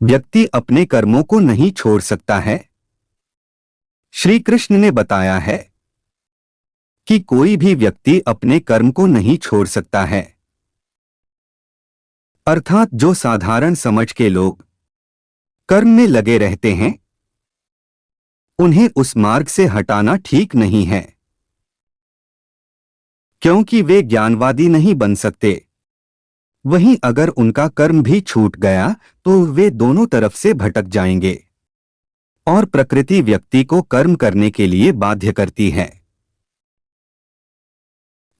व्यक्ति अपने कर्मों को नहीं छोड़ सकता है। श्री कृष्ण ने बताया है कि कोई भी व्यक्ति अपने कर्म को नहीं छोड़ सकता है। अर्थात जो साधारण समझ के लोग कर्म में लगे रहते हैं, उन्हें उस मार्ग से हटाना ठीक नहीं है, क्योंकि वे ज्ञानवादी नहीं बन सकते। वहीं अगर उनका कर्म भी छूट गया तो वे दोनों तरफ से भटक जाएंगे और प्रकृति व्यक्ति को कर्म करने के लिए बाध्य करती है।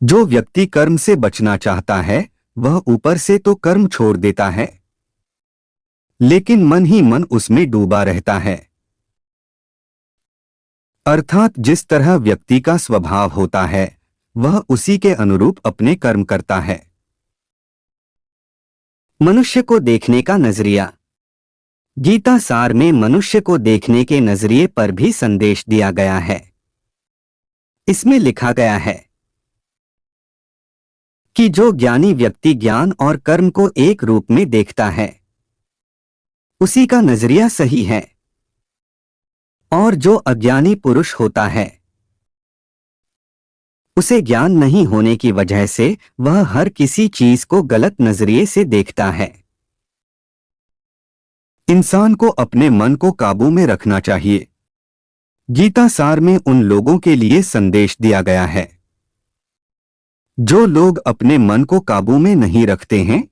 जो व्यक्ति कर्म से बचना चाहता है वह ऊपर से तो कर्म छोड़ देता है, लेकिन मन ही मन उसमें डूबा रहता है। अर्थात जिस तरह व्यक्ति का स्वभाव होता है वह उसी के अनुरूप अपने कर्म करता है। मनुष्य को देखने का नजरिया। गीता सार में मनुष्य को देखने के नजरिए पर भी संदेश दिया गया है। इसमें लिखा गया है कि जो ज्ञानी व्यक्ति ज्ञान और कर्म को एक रूप में देखता है उसी का नजरिया सही है, और जो अज्ञानी पुरुष होता है उसे ज्ञान नहीं होने की वजह से वह हर किसी चीज को गलत नजरिए से देखता है। इंसान को अपने मन को काबू में रखना चाहिए। गीता सार में उन लोगों के लिए संदेश दिया गया है जो लोग अपने मन को काबू में नहीं रखते हैं,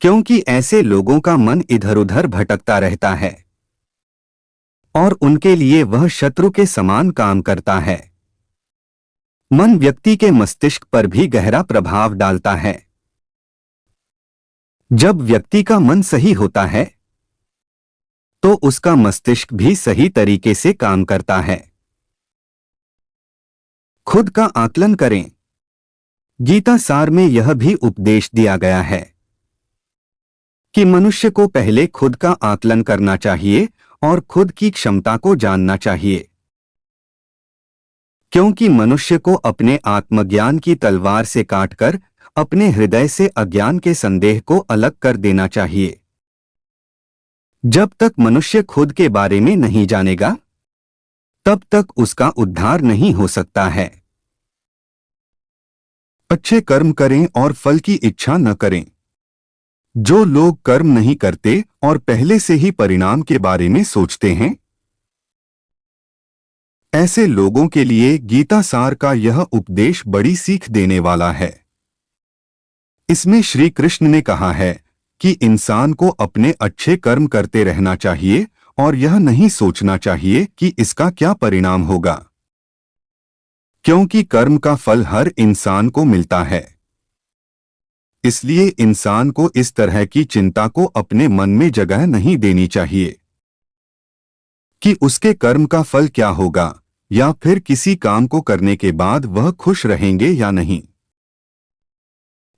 क्योंकि ऐसे लोगों का मन इधर-उधर भटकता रहता है और उनके लिए वह शत्रु के समान काम करता है। मन व्यक्ति के मस्तिष्क पर भी गहरा प्रभाव डालता है। जब व्यक्ति का मन सही होता है तो उसका मस्तिष्क भी सही तरीके से काम करता है। खुद का आकलन करें। गीता सार में यह भी उपदेश दिया गया है कि मनुष्य को पहले खुद का आकलन करना चाहिए और खुद की क्षमता को जानना चाहिए, क्योंकि मनुष्य को अपने आत्मज्ञान की तलवार से काटकर अपने हृदय से अज्ञान के संदेह को अलग कर देना चाहिए। जब तक मनुष्य खुद के बारे में नहीं जानेगा तब तक उसका उद्धार नहीं हो सकता है। अच्छे कर्म करें और फल की इच्छा न करें। जो लोग कर्म नहीं करते और पहले से ही परिणाम के बारे में सोचते हैं, ऐसे लोगों के लिए गीता सार का यह उपदेश बड़ी सीख देने वाला है। इसमें श्री कृष्ण ने कहा है कि इंसान को अपने अच्छे कर्म करते रहना चाहिए और यह नहीं सोचना चाहिए कि इसका क्या परिणाम होगा, क्योंकि कर्म का फल हर इंसान को मिलता है। इसलिए इंसान को इस तरह की चिंता को अपने मन में जगह नहीं देनी चाहिए कि उसके कर्म का फल क्या होगा या फिर किसी काम को करने के बाद वह खुश रहेंगे या नहीं।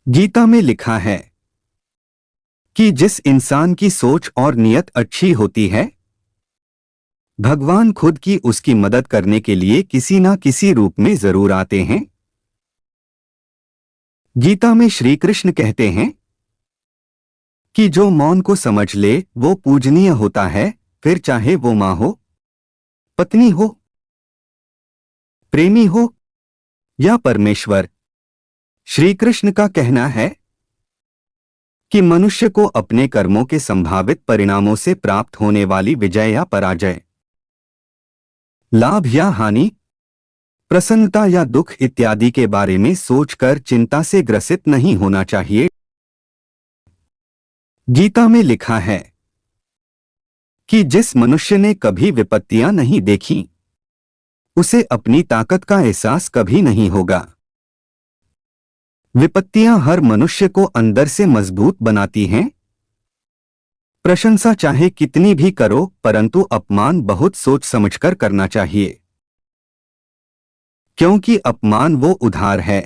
गीता में लिखा है कि जिस इंसान की सोच और नियत अच्छी होती है, भगवान खुद की उसकी मदद करने के लिए किसी ना किसी रूप में जरूर आते हैं। गीता में श्री कृष्ण कहते हैं कि जो मौन को समझ ले वो पूजनीय होता है, फिर चाहे वो मां हो, पत्नी हो, प्रेमी हो या परमेश्वर। श्री कृष्ण का कहना है कि मनुष्य को अपने कर्मों के संभावित परिणामों से प्राप्त होने वाली विजय या पराजय, लाभ या हानि, प्रसन्नता या दुख इत्यादि के बारे में सोचकर चिंता से ग्रसित नहीं होना चाहिए। गीता में लिखा है कि जिस मनुष्य ने कभी विपत्तियां नहीं देखी उसे अपनी ताकत का एहसास कभी नहीं होगा। विपत्तियां हर मनुष्य को अंदर से मजबूत बनाती हैं। प्रशंसा चाहे कितनी भी करो, परंतु अपमान बहुत सोच समझकर करना चाहिए, क्योंकि अपमान वो उधार है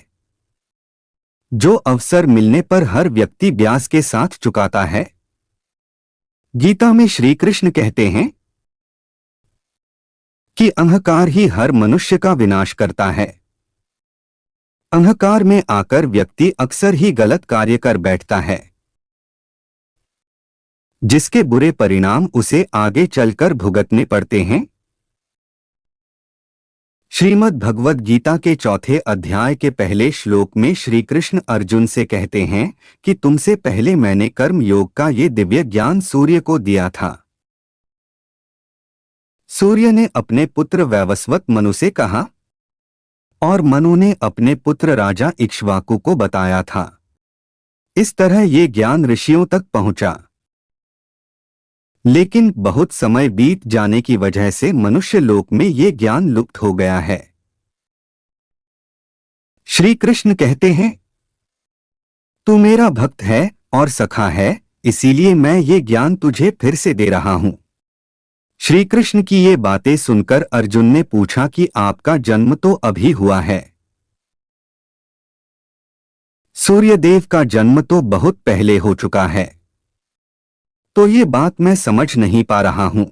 जो अवसर मिलने पर हर व्यक्ति ब्याज के साथ चुकाता है। गीता में श्री कृष्ण कहते हैं कि अहंकार ही हर मनुष्य का विनाश करता है। अहंकार में आकर व्यक्ति अक्सर ही गलत कार्य कर बैठता है। जिसके बुरे परिणाम उसे आगे चलकर भुगतने पड़ते हैं। श्रीमद् भगवद गीता के चौथे अध्याय के पहले श्लोक में श्री कृष्ण अर्जुन से कहते हैं कि तुमसे पहले मैंने कर्म योग का ये दिव्य ज्ञान सूर्य को दिया था। सूर्य ने अपने पुत्र वैवस्वत मनु से कहा और मनु ने अपने पुत्र राजा इक्ष्वाकु को बताया था। इस तरह ये ज्ञान ऋषियों तक पहुंचा। लेकिन बहुत समय बीत जाने की वजह से मनुष्य लोक में ये ज्ञान लुप्त हो गया है। श्री कृष्ण कहते हैं, तू मेरा भक्त है और सखा है, इसीलिए मैं ये ज्ञान तुझे फिर से दे रहा हूं। श्री कृष्ण की ये बातें सुनकर अर्जुन ने पूछा कि आपका जन्म तो अभी हुआ है। सूर्यदेव का जन्म तो बहुत पहले हो चुका है, तो ये बात मैं समझ नहीं पा रहा हूं।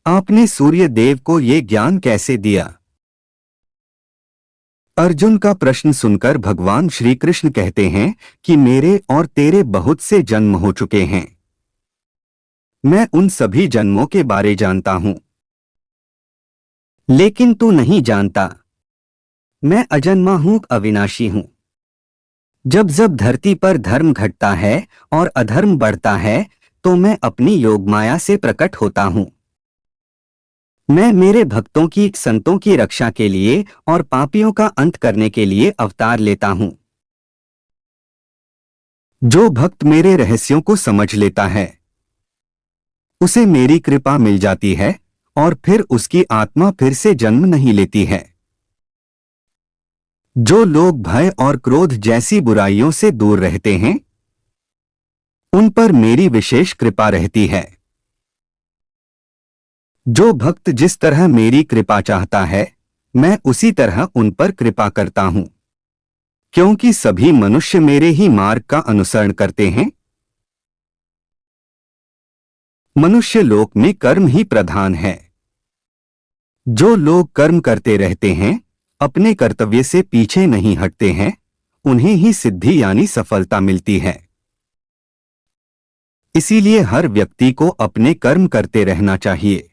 आपने सूर्यदेव को ये ज्ञान कैसे दिया? अर्जुन का प्रश्न सुनकर भगवान श्री कृष्ण कहते हैं कि मेरे और तेरे बहुत से जन्म हो चुके हैं। मैं उन सभी जन्मों के बारे जानता हूं, लेकिन तू नहीं जानता। मैं अजन्मा हूं, अविनाशी हूं। जब जब धरती पर धर्म घटता है और अधर्म बढ़ता है तो मैं अपनी योगमाया से प्रकट होता हूं। मैं मेरे भक्तों की, संतों की रक्षा के लिए और पापियों का अंत करने के लिए अवतार लेता हूं। जो भक्त मेरे रहस्यों को समझ लेता है उसे मेरी कृपा मिल जाती है और फिर उसकी आत्मा फिर से जन्म नहीं लेती है। जो लोग भय और क्रोध जैसी बुराइयों से दूर रहते हैं उन पर मेरी विशेष कृपा रहती है। जो भक्त जिस तरह मेरी कृपा चाहता है मैं उसी तरह उन पर कृपा करता हूं, क्योंकि सभी मनुष्य मेरे ही मार्ग का अनुसरण करते हैं। मनुष्य लोक में कर्म ही प्रधान है। जो लोग कर्म करते रहते हैं, अपने कर्तव्य से पीछे नहीं हटते हैं, उन्हें ही सिद्धि यानी सफलता मिलती है। इसीलिए हर व्यक्ति को अपने कर्म करते रहना चाहिए।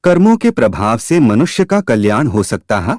कर्मों के प्रभाव से मनुष्य का कल्याण हो सकता है।